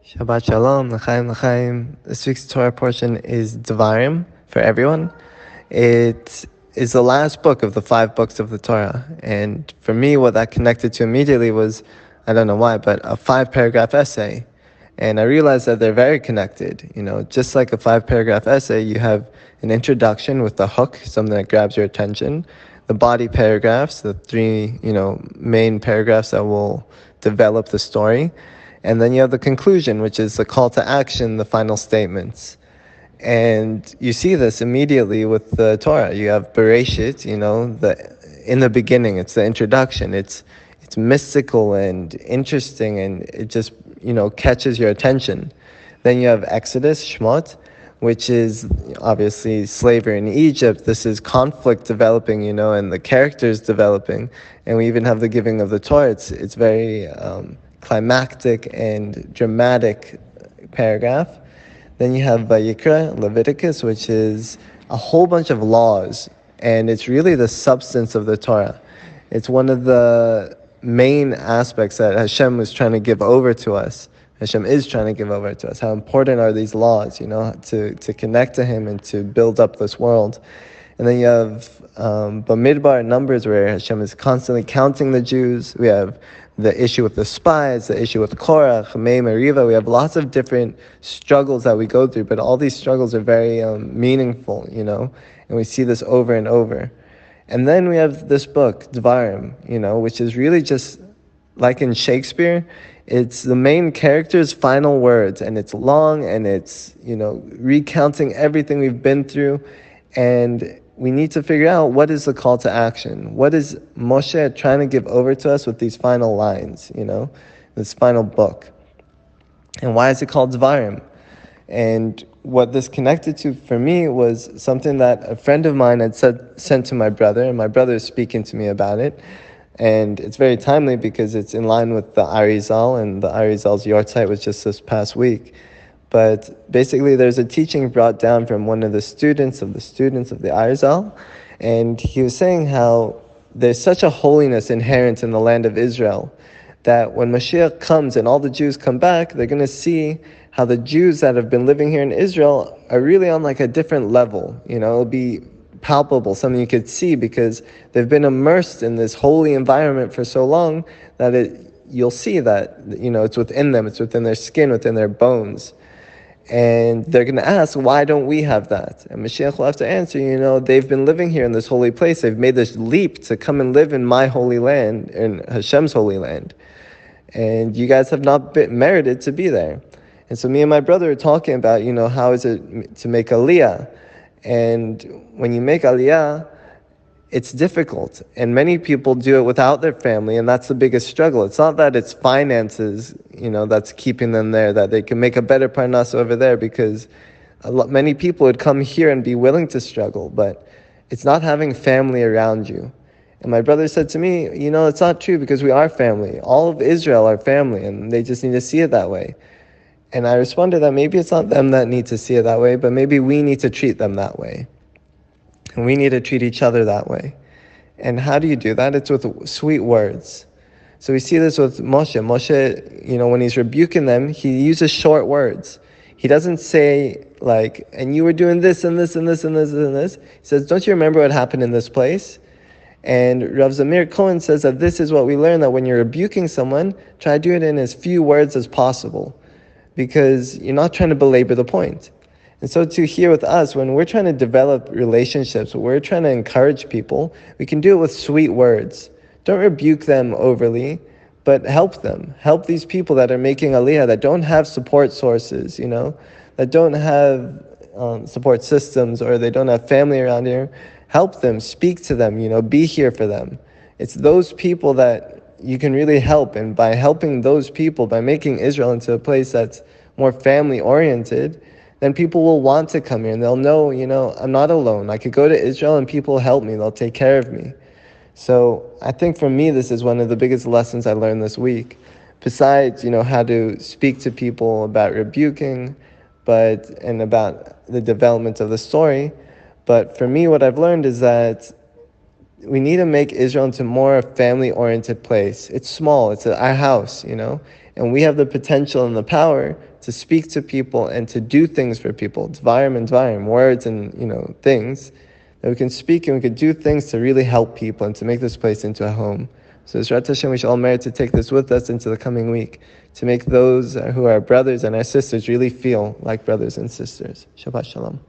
Shabbat Shalom, L'chaim L'chaim. This week's Torah portion is Devarim for everyone. It is the last book of the 5 books of the Torah. And for me, what that connected to immediately was, I don't know why, but a 5-paragraph essay. And I realized that they're very connected. Just like a 5-paragraph essay, you have an introduction with the hook, something that grabs your attention, the body paragraphs, the 3, main paragraphs that will develop the story. And then you have the conclusion, which is the call to action, the final statements. And you see this immediately with the Torah. You have Bereshit, in the beginning, it's the introduction. It's mystical and interesting, and it just, catches your attention. Then you have Exodus, Shmot, which is obviously slavery in Egypt. This is conflict developing, and the characters developing. And we even have the giving of the Torah. It's very climactic and dramatic paragraph. Then you have Vayikra, Leviticus, which is a whole bunch of laws, and it's really the substance of the Torah. It's one of the main aspects that Hashem was trying to give over to us. Hashem is trying to give over to us. How important are these laws, to connect to Him and to build up this world. And then you have Bamidbar, Numbers, where Hashem is constantly counting the Jews. We have the issue with the spies, the issue with Korah, Chamei, Meriva. We have lots of different struggles that we go through, but all these struggles are very meaningful, and we see this over and over. And then we have this book, Devarim, which is really just like in Shakespeare. It's the main character's final words, and it's long, and it's, recounting everything we've been through. And we need to figure out, what is the call to action? What is Moshe trying to give over to us with these final lines, this final book? And why is it called Devarim? And what this connected to for me was something that a friend of mine had sent to my brother, and my brother is speaking to me about it. And it's very timely because it's in line with the Arizal, and the Arizal's yahrzeit was just this past week. But basically, there's a teaching brought down from one of the students of the Arizal, and he was saying how there's such a holiness inherent in the land of Israel that when Mashiach comes and all the Jews come back, they're going to see how the Jews that have been living here in Israel are really on like a different level. It'll be palpable, something you could see, because they've been immersed in this holy environment for so long that you'll see that, it's within them, it's within their skin, within their bones. And they're going to ask, why don't we have that? And Mashiach will have to answer, they've been living here in this holy place. They've made this leap to come and live in my holy land, in Hashem's holy land. And you guys have not merited to be there. And so me and my brother are talking about, how is it to make aliyah? And when you make aliyah, it's difficult. And many people do it without their family, and that's the biggest struggle. It's not that it's finances, that's keeping them there, that they can make a better parnas over there, because many people would come here and be willing to struggle, but it's not having family around you. And my brother said to me, it's not true, because we are family. All of Israel are family, and they just need to see it that way. And I responded that maybe it's not them that need to see it that way, but maybe we need to treat them that way. And we need to treat each other that way. And how do you do that? It's with sweet words. So we see this with Moshe. Moshe, when he's rebuking them, he uses short words. He doesn't say, like, and you were doing this and this and this and this and this. He says, don't you remember what happened in this place? And Rav Zamir Cohen says that this is what we learn, that when you're rebuking someone, try to do it in as few words as possible, because you're not trying to belabor the point. And so too here with us, when we're trying to develop relationships, when we're trying to encourage people, we can do it with sweet words. Don't rebuke them overly, but help them. Help these people that are making aliyah, that don't have support sources, that don't have support systems, or they don't have family around here. Help them, speak to them, be here for them. It's those people that you can really help. And by helping those people, by making Israel into a place that's more family-oriented, then people will want to come here, and they'll know, I'm not alone. I could go to Israel and people help me. They'll take care of me. So I think for me, this is one of the biggest lessons I learned this week. Besides, how to speak to people about rebuking, and about the development of the story. But for me, what I've learned is that we need to make Israel into more a family-oriented place. It's small. It's our house, and we have the potential and the power to speak to people and to do things for people. Devarim and Devarim, words and things that we can speak and we can do things to really help people and to make this place into a home. So Zrat Hashem, we shall all merit to take this with us into the coming week, to make those who are brothers and our sisters really feel like brothers and sisters. Shabbat Shalom.